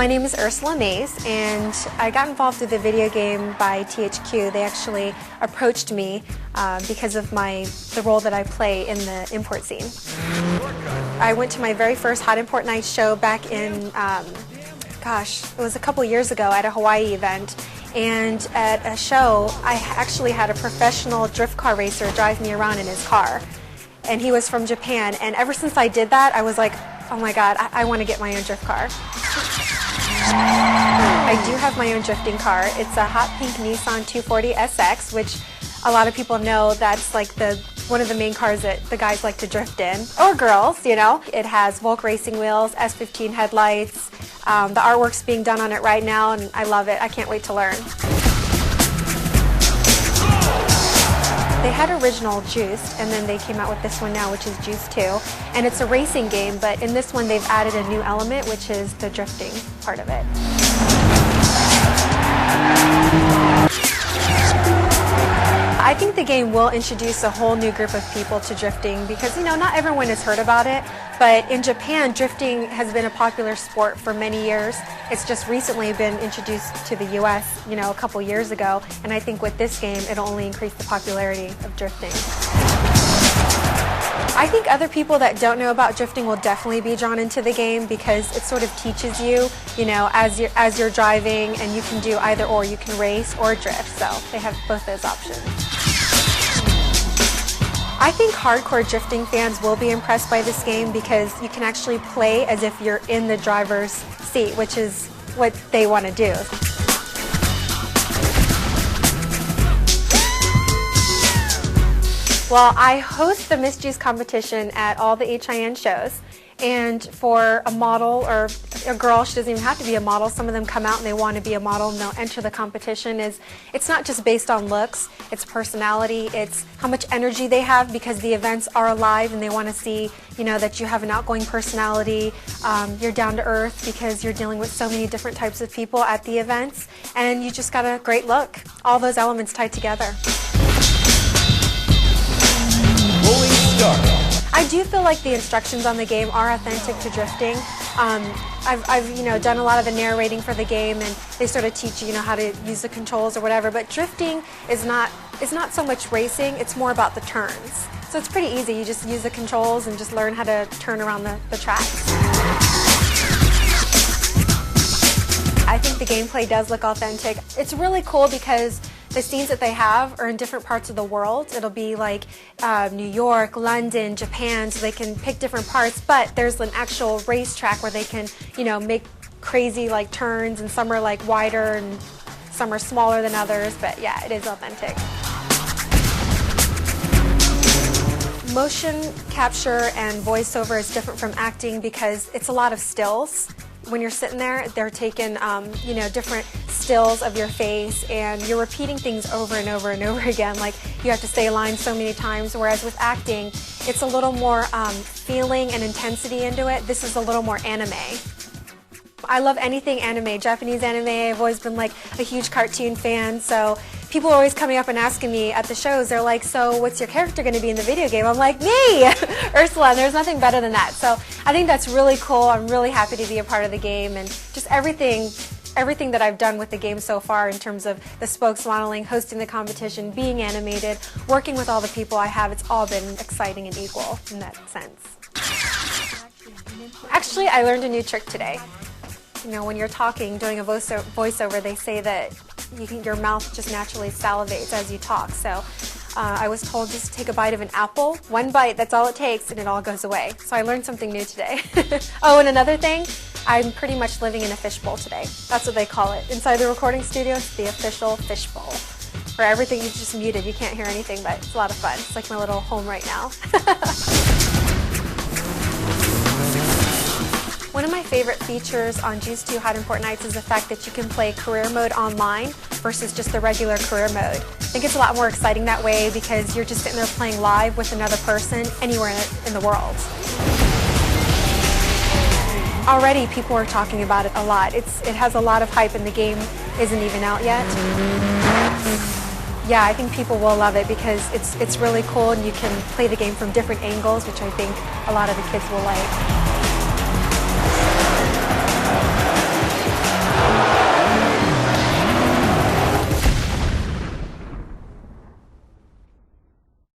My name is Ursula Mays, and I got involved with the video game by THQ. They actually approached me because of the role that I play in the import scene. I went to my very first Hot Import Night show back in, it was a couple years ago at a Hawaii event. And at a show, I actually had a professional drift car racer drive me around in his car. And he was from Japan, and ever since I did that, I was like, oh my god, I want to get my own drift car. I do have my own drifting car. It's a hot pink Nissan 240 SX, which a lot of people know that's like one of the main cars that the guys like to drift in, or girls, you know. It has Volk racing wheels, S15 headlights. The artwork's being done on it right now, and I love it. I can't wait to learn. They had original Juiced, and then they came out with this one now, which is Juiced 2. And it's a racing game, but in this one they've added a new element, which is the drifting part of it. I think the game will introduce a whole new group of people to drifting because, you know, not everyone has heard about it, but in Japan, drifting has been a popular sport for many years. It's just recently been introduced to the US, you know, a couple years ago, and I think with this game, it'll only increase the popularity of drifting. I think other people that don't know about drifting will definitely be drawn into the game because it sort of teaches you, you know, as you're driving, and you can do either or. You can race or drift, so they have both those options. I think hardcore drifting fans will be impressed by this game because you can actually play as if you're in the driver's seat, which is what they want to do. Well, I host the Miss Juice competition at all the HIN shows, and for a model or a girl, she doesn't even have to be a model, some of them come out and they want to be a model and they'll enter the competition. It's not just based on looks, it's personality, it's how much energy they have because the events are alive and they want to see, you know, that you have an outgoing personality, you're down to earth because you're dealing with so many different types of people at the events, and you just got a great look. All those elements tied together. I do feel like the instructions on the game are authentic to drifting. I've you know, done a lot of the narrating for the game, and they sort of teach you know, how to use the controls or whatever, but drifting is not so much racing, it's more about the turns. So it's pretty easy, you just use the controls and just learn how to turn around the tracks. I think the gameplay does look authentic. It's really cool because the scenes that they have are in different parts of the world. It'll be like New York, London, Japan, so they can pick different parts, but there's an actual racetrack where they can, you know, make crazy like turns, and some are like wider and some are smaller than others, but yeah, it is authentic. Motion capture and voiceover is different from acting because it's a lot of stills. When you're sitting there, they're taking you know, different stills of your face, and you're repeating things over and over and over again. Like, you have to say lines so many times, whereas with acting, it's a little more feeling and intensity into it. This is a little more anime. I love anything anime, Japanese anime. I've always been like a huge cartoon fan, so people are always coming up and asking me at the shows, they're like, so what's your character going to be in the video game? I'm like, me, Ursula, and there's nothing better than that. So I think that's really cool. I'm really happy to be a part of the game, and just everything that I've done with the game so far in terms of the spokes modeling, hosting the competition, being animated, working with all the people I have, it's all been exciting and equal in that sense. Actually, I learned a new trick today. You know, when you're talking, doing a voiceover, they say that your mouth just naturally salivates as you talk. So I was told just to take a bite of an apple. One bite, that's all it takes, and it all goes away. So I learned something new today. Oh, and another thing, I'm pretty much living in a fishbowl today. That's what they call it. Inside the recording studio, it's the official fishbowl, where everything is just muted. You can't hear anything, but it's a lot of fun. It's like my little home right now. One of my favorite features on Juiced 2 Hot Import Nights is the fact that you can play career mode online versus just the regular career mode. I think it's a lot more exciting that way because you're just sitting there playing live with another person anywhere in the world. Already people are talking about it a lot. It has a lot of hype, and the game isn't even out yet. Yeah, I think people will love it because it's really cool, and you can play the game from different angles, which I think a lot of the kids will like.